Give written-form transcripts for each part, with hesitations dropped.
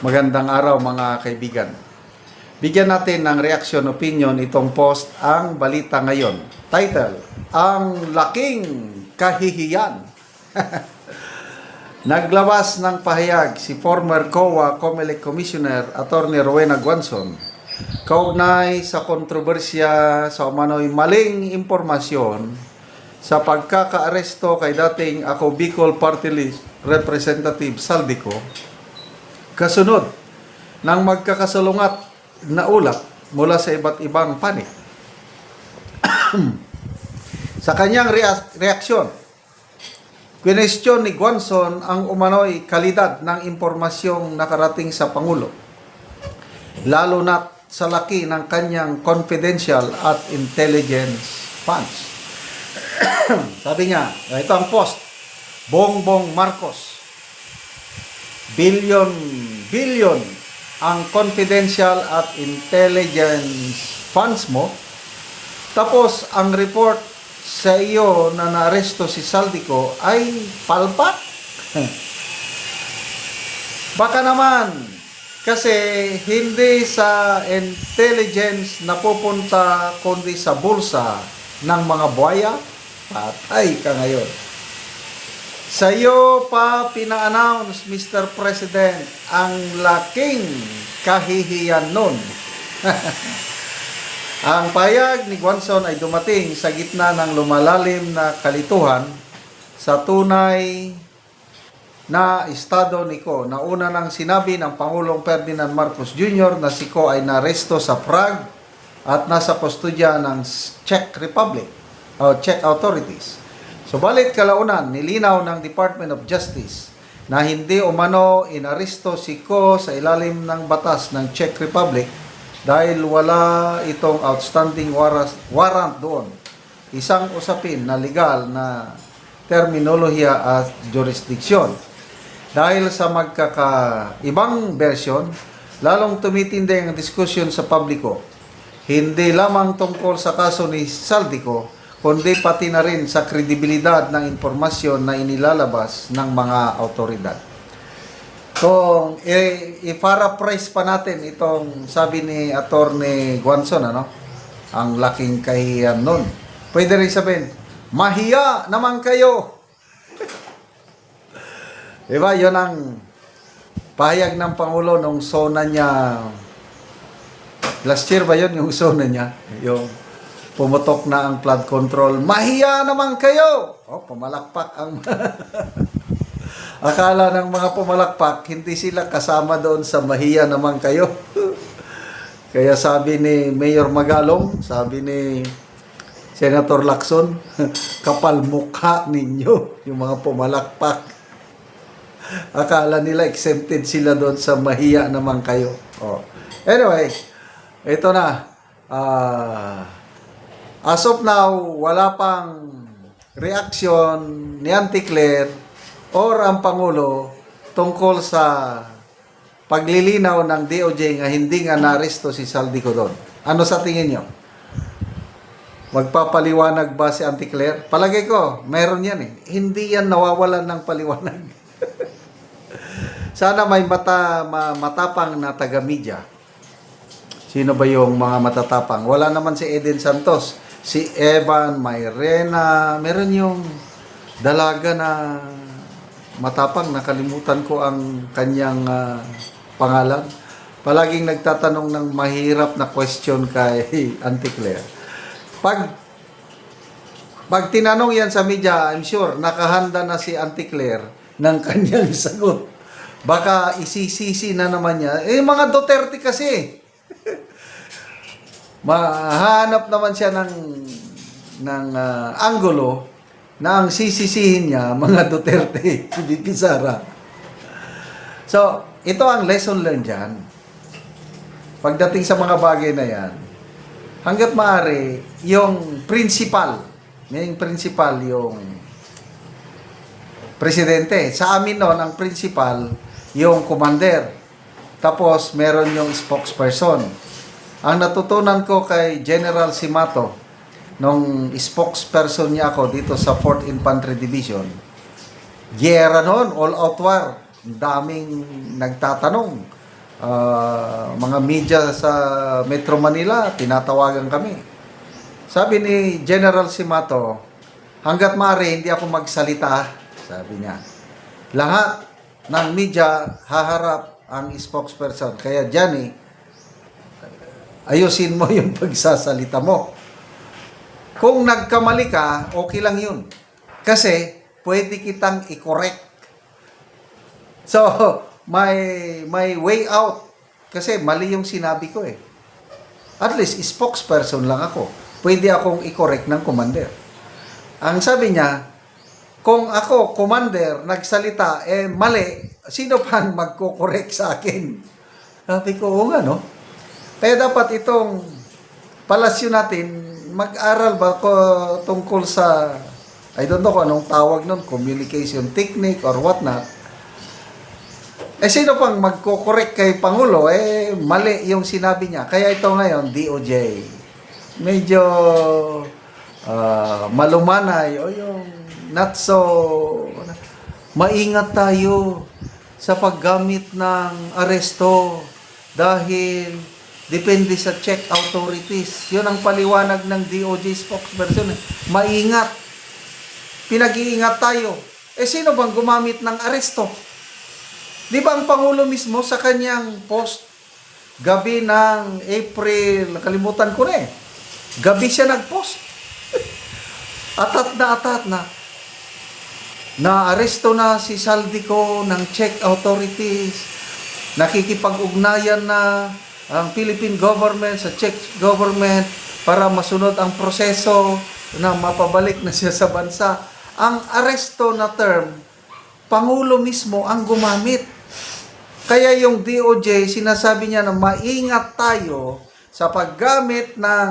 Magandang araw mga kaibigan. Bigyan natin ng reaction opinion itong post ang balita ngayon. Title, Ang Laking Kahihiyan. Naglabas ng pahayag si former COA COMELEC Commissioner Attorney Rowena Guanzon kaugnay sa kontrobersya sa umano'y maling impormasyon sa pagkakaaresto kay dating Ako Bicol Party List Representative Saldico kasunod ng magkakasalungat na ulat mula sa iba't ibang panig. Sa kanyang reaksyon, kwinestyon ni Guanzon ang umano'y kalidad ng impormasyong nakarating sa Pangulo, lalo na sa laki ng kanyang confidential at intelligence funds. Sabi niya, ito ang post, Bongbong Marcos, billion ang confidential at intelligence funds mo, tapos ang report sa iyo na naaresto si Saldico ay palpak. Baka naman kasi hindi sa intelligence napupunta kundi sa bulsa ng mga buhaya, patay ka ngayon. Sa iyo pa pina-announce, Mr. President, ang laking kahihiyan nun. Ang payag ni Guanzon ay dumating sa gitna ng lumalalim na kalituhan sa tunay na estado ni Ko. Nauna nang sinabi ng Pangulong Ferdinand Marcos Jr. na si Ko ay naresto sa Prague at nasa kustodya ng Czech Republic o Czech authorities. Subalit kalaunan, nilinaw ng Department of Justice na hindi umano inaresto si Ko sa ilalim ng batas ng Czech Republic dahil wala itong outstanding warrant doon. Isang usapin na legal na terminolohiya at jurisdiksyon. Dahil sa magkakaibang version, lalong tumitindi ang diskusyon sa publiko. Hindi lamang tungkol sa kaso ni Saldico, kundi pati na rin sa kredibilidad ng impormasyon na inilalabas ng mga autoridad. So, i-paraphrase pa natin itong sabi ni Attorney Guanzon, ang laking kahihiyan nun. Pwede rin sabihin, mahiya naman kayo! Diba? Yun ang pahayag ng Pangulo nung sona niya. Last year ba yun yung sona niya? Yung pumutok na ang flood control. Mahiya naman kayo! Oh, pumalakpak ang... Akala ng mga pumalakpak, hindi sila kasama doon sa mahiya naman kayo. Kaya sabi ni Mayor Magalong, sabi ni Senator Lacson, kapal mukha ninyo, yung mga pumalakpak. Akala nila exempted sila doon sa mahiya naman kayo. Oh. Anyway, ito na. As of now, wala pang reaksyon ni Auntie Claire or ang Pangulo tungkol sa paglilinaw ng DOJ nga hindi nga naresto si Saldico doon. Ano sa tingin nyo? Magpapaliwanag ba si Auntie Claire? Palagay ko, meron yan eh. Hindi yan nawawalan ng paliwanag. Sana may matapang na taga-media. Sino ba yung mga matatapang? Wala naman si Eden Santos. Si Evan, Mayrena, meron yung dalaga na matapang, nakalimutan ko ang kanyang pangalan. Palaging nagtatanong ng mahirap na question kay Auntie Claire. Pag tinanong yan sa media, I'm sure nakahanda na si Auntie Claire ng kanyang sagot. Baka isisisi na naman niya. Mga Duterte kasi. Mahanap naman siya ng anggulo na ang sisisihin niya mga Duterte, si VP Sara. So, ito ang lesson learned dyan. Pagdating sa mga bagay na yan, hanggat maaari, yung principal yung presidente. Sa amin noon, ang principal, yung commander. Tapos, meron yung spokesperson. Ang natutunan ko kay General Simato, nung spokesperson niya ako dito sa 4th Infantry Division, giyera noon, all-out war. Ang daming nagtatanong. Mga media sa Metro Manila, tinatawagan kami. Sabi ni General Simato, hanggat maaari hindi ako magsalita, sabi niya. Lahat ng media haharap ang spokesperson. Kaya Johnny, ayusin mo yung pagsasalita mo. Kung nagkamali ka, okay lang yun. Kasi pwede kitang i-correct. So, may way out. Kasi mali yung sinabi ko eh. At least, spokesperson lang ako. Pwede akong i-correct ng commander. Ang sabi niya, kung ako, commander, nagsalita, mali, sino pang magko-correct sa akin? Sabi ko, oo nga, no? Kaya dapat itong palasyo natin, mag-aral ba ko tungkol sa, I don't know kung anong tawag nun, communication technique or whatnot. Sino pang magko-correct kay Pangulo? Mali yung sinabi niya. Kaya ito ngayon, DOJ. Medyo malumanay o yung not so maingat tayo sa paggamit ng aresto dahil depende sa check authorities. Yun ang paliwanag ng DOJ spokesperson. Maingat. Pinag-iingat tayo. Sino bang gumamit ng aresto? Di ba ang Pangulo mismo sa kanyang post gabi ng April, nakalimutan ko na eh. Gabi siya nag-post. Atat na. Na-aresto na si Saldico ng check authorities. Nakikipag-ugnayan na ang Philippine government sa Czech government para masunod ang proseso na mapabalik na siya sa bansa. Ang aresto na term, Pangulo mismo ang gumamit. Kaya yung DOJ, sinasabi niya na maingat tayo sa paggamit ng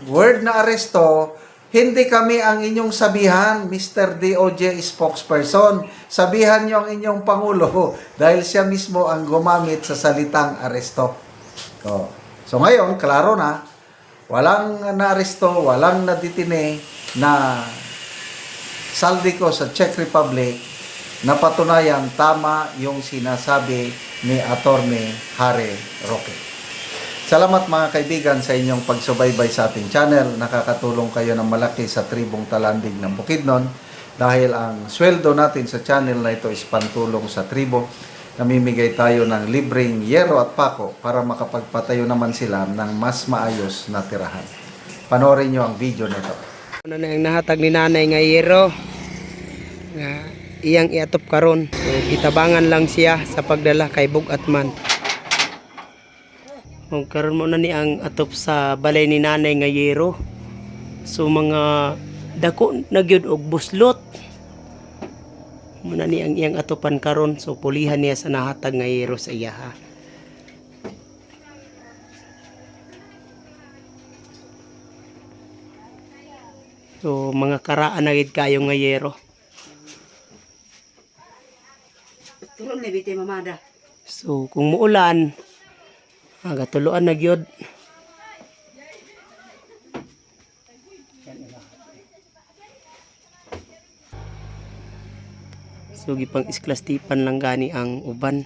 word na aresto. Hindi kami ang inyong sabihan, Mr. DOJ spokesperson. Sabihan niyo ang inyong Pangulo dahil siya mismo ang gumamit sa salitang aresto. So ngayon, klaro na, walang naaresto, walang naditine na Saldico sa Czech Republic, na patunayan tama yung sinasabi ni Attorney Harry Roque. Salamat mga kaibigan sa inyong pagsubaybay sa ating channel. Nakakatulong kayo ng malaki sa tribong Talandig ng Bukidnon dahil ang sweldo natin sa channel na ito is pantulong sa tribo. Namimigay tayo ng libreng yero at pako para makapagpatayo naman sila ng mas maayos na tirahan. Panoorin nyo ang video nito. Ano na yung nahatag ni nanay nga yero nga iyang iatop karon. So, gitabangan lang siya sa pagdala kay Bugatman. Kung karon mo na ni ang atop sa balay ni nanay nga yero. So mga dako nagyud og buslot. Muna ni ang iyang atopan karon. So pulihan niya sa nahatag nga yero sa iya ha. So mga karaan na gid kayo nga yero. Turun na bitay mamada. So kung muulan, gatuluan na gyud. So gipang isklastipan lang gani ang uban.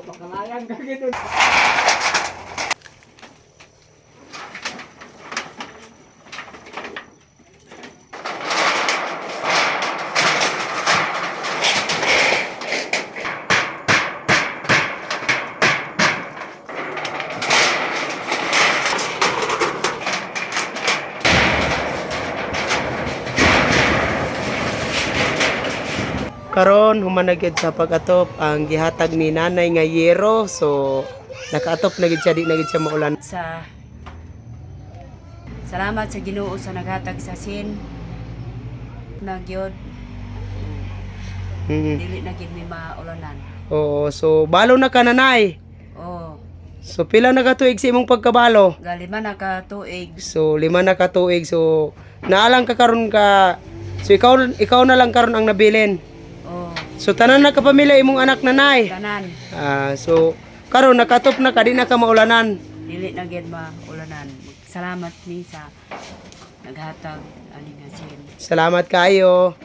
Pagkalayan ka gito. Karon humanagid sa pag-atop ang gihatag ni nanay nga yero. So nakaatop na gid siya, di na gid siya maulan. Salamat sa Ginoo sa naghatag sa sin. Nagyod dili na gid mi maulanan. Oo, so balo na ka nanay. Oh, So pila na ka tuig sa imong pagkabalo? Gali man ka tuig. So 5 na ka tuig. So naalang ka karon ka. So ikaw na lang karon ang nabilin. Oh, So tanan na ka pamilya imong anak nanay. tanan. So karon nakatop na ka di na ka maulanan. Dili na gyud maulanan. Salamat ni sa naghatag ani nga sin. Salamat kayo.